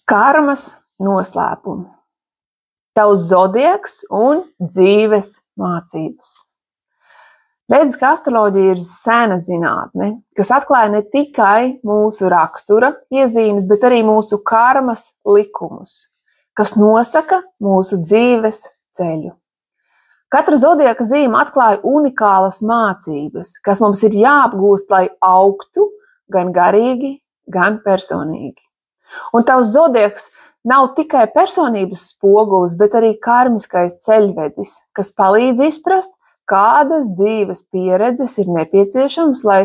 Karmas noslēpumi. Tavs zodiaks un dzīves mācības. Vediskā astroloģija ir sena zinātne, kas atklāja ne tikai mūsu rakstura iezīmes, bet arī mūsu karmas likumus, kas nosaka mūsu dzīves ceļu. Katra zodiaka zīme atklāja unikālas mācības, kas mums ir jāapgūst, lai augtu gan garīgi, gan personīgi. Un tavs zodiaks nav tikai personības spogulis, bet arī karmiskais ceļvedis, kas palīdz izprast, kādas dzīves pieredzes ir nepieciešamas, lai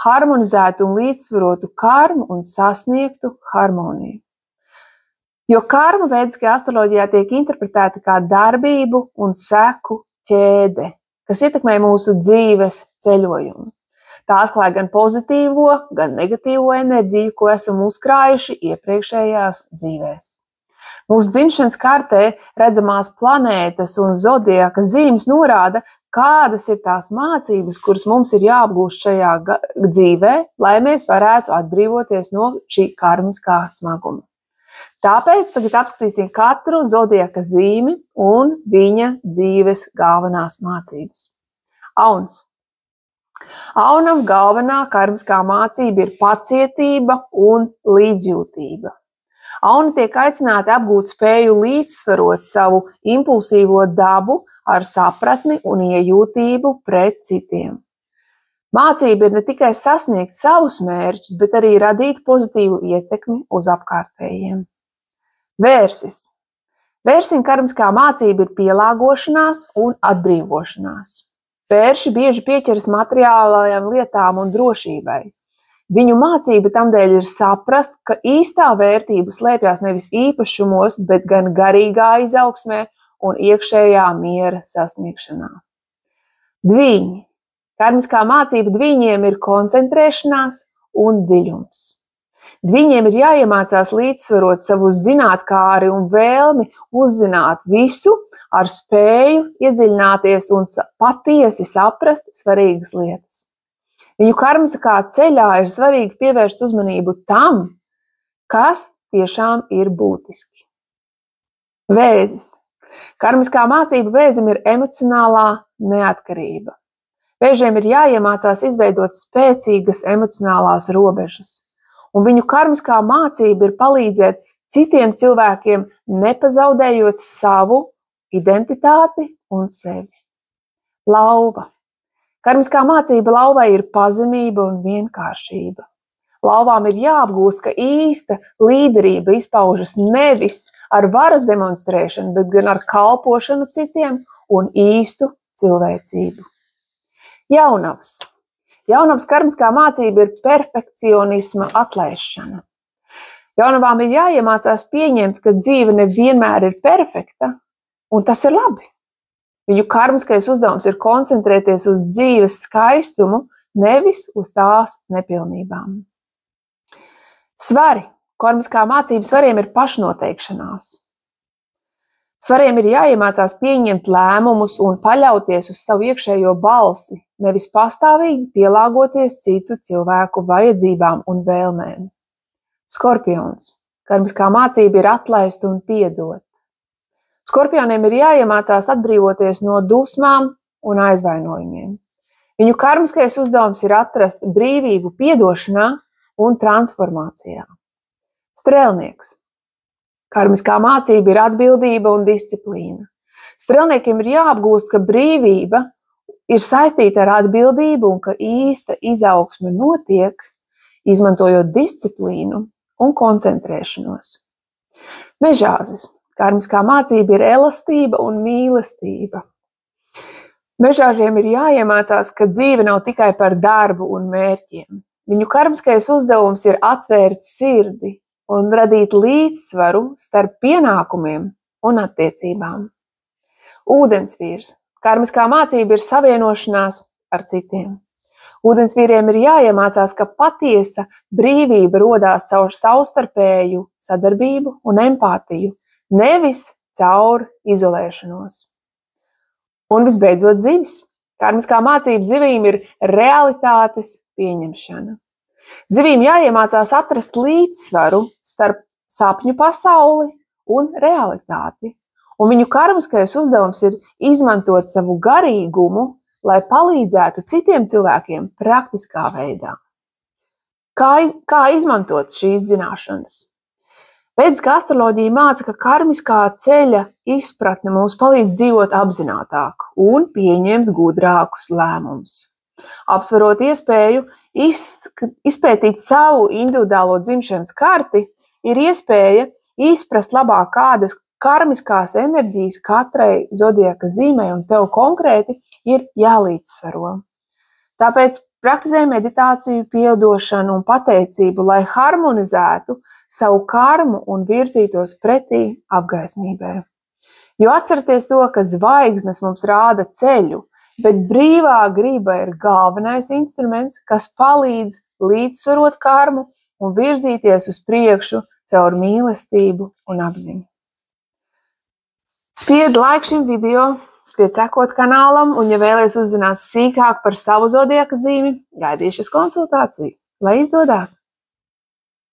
harmonizētu un līdzsvarotu karmu un sasniegtu harmoniju. Jo karma vediskajā astroloģijā tiek interpretēta kā darbību un seku ķēde, kas ietekmē mūsu dzīves ceļojumu. Tā atklāja gan pozitīvo, gan negatīvo enerģiju, ko esam uzkrājuši iepriekšējās dzīvēs. Mūsu dzimšanas kartē redzamās planētas un zodiaka zīmes norāda, kādas ir tās mācības, kuras mums ir jāapgūst šajā dzīvē, lai mēs varētu atbrīvoties no šī karmiskā smaguma. Tāpēc tagad apskatīsim katru zodiaka zīmi un viņa dzīves galvenās mācības. Auns. Aunam galvenā karmiskā mācība ir pacietība un līdzjūtība. Auni tiek aicināti apgūt spēju līdzsvarot savu impulsīvo dabu ar sapratni un iejūtību pret citiem. Mācība ir ne tikai sasniegt savus mērķus, bet arī radīt pozitīvu ietekmi uz apkārtējiem. Vērsis. Vērsim karmiskā mācība ir pielāgošanās un atbrīvošanās. Vērši bieži pieķeras materiālajām lietām un drošībai. Viņu mācība tamdēļ ir saprast, ka īstā vērtība slēpjas nevis īpašumos, bet gan garīgā izaugsmē un iekšējā miera sasniegšanā. Dviņi. Karmiskā mācība dviņiem ir koncentrēšanās un dziļums. Dviņiem ir jāiemācās līdzsvarot savu zinātkāri un vēlmi uzzināt visu ar spēju iedziļināties un patiesi saprast svarīgas lietas. Viņu karmiskā ceļā ir svarīgi pievērst uzmanību tam, kas tiešām ir būtiski. Vēzis. Karmiskā mācība vēzim ir emocionālā neatkarība. Vēžiem ir jāiemācās izveidot spēcīgas emocionālās robežas. Un viņu karmiskā mācība ir palīdzēt citiem cilvēkiem, nepazaudējot savu identitāti un sevi. Lauva. Karmiskā mācība lauvai ir pazemība un vienkāršība. Lauvām ir jāapgūst, ka īsta līderība izpaužas nevis ar varas demonstrēšanu, bet gan ar kalpošanu citiem un īstu cilvēcību. Jaunavs. Jaunavas karmiskā mācība ir perfekcionisma atlaišana. Jaunavām ir jāiemācās pieņemt, ka dzīve nevienmēr ir perfekta, un tas ir labi. Viņu karmiskais uzdevums ir koncentrēties uz dzīves skaistumu, nevis uz tās nepilnībām. Svari. Karmiskā mācība svariem ir pašnoteikšanās. Svariem ir jāiemācās pieņemt lēmumus un paļauties uz savu iekšējo balsi, nevis pastāvīgi pielāgoties citu cilvēku vajadzībām un vēlmēm. Skorpions. Karmiskā mācība ir atlaist un piedot. Skorpioniem ir jāiemācās atbrīvoties no dusmām un aizvainojumiem. Viņu karmiskais uzdevums ir atrast brīvību piedošanā un transformācijā. Strēlnieks. Karmiskā mācība ir atbildība un disciplīna. Strēlniekiem ir jāapgūst, ka brīvība ir saistīta ar atbildību un ka īsta izaugsme notiek, izmantojot disciplīnu un koncentrēšanos. Mežāzis. Karmiskā mācība ir elastība un mīlestība. Mežāžiem ir jāiemācās, ka dzīve nav tikai par darbu un mērķiem. Viņu karmiskais uzdevums ir atvērt sirdi un radīt līdzsvaru starp pienākumiem un attiecībām. Ūdensvīrs. Karmiskā mācība ir savienošanās ar citiem. Ūdensvīriem ir jāiemācās, ka patiesa brīvība rodās caur savstarpēju sadarbību un empātiju, nevis caur izolēšanos. Un visbeidzot zivis. Karmiskā mācība zivīm ir realitātes pieņemšana. Zivīm jāiemācās atrast līdzsvaru starp sapņu pasauli un realitāti. Un viņu karmiskais uzdevums ir izmantot savu garīgumu, lai palīdzētu citiem cilvēkiem praktiskā veidā. Kā izmantot šīs zināšanas? Vēdiskā astroloģija māca, ka karmiskā ceļa izpratne mums palīdz dzīvot apzinātāk un pieņemt gudrākus lēmumus. Apsverot iespēju izpētīt savu individuālo dzimšanas karti, ir iespēja izprast labāk, kādas karmiskās enerģijas katrai zodiaka zīmei un tev konkrēti ir jālīdzsvaro. Tāpēc praktizē meditāciju, piedošanu un pateicību, lai harmonizētu savu karmu un virzītos pretī apgaismībai. Jo atcerieties to, ka zvaigznes mums rāda ceļu, bet brīvā griba ir galvenais instruments, kas palīdz līdzsvarot karmu un virzīties uz priekšu caur mīlestību un apziņu. Spied like šim video, spied sekot kanālam, un, ja vēlies uzzināt sīkāk par savu zodiaka zīmi, gaidīšu uz konsultāciju. Lai izdodas!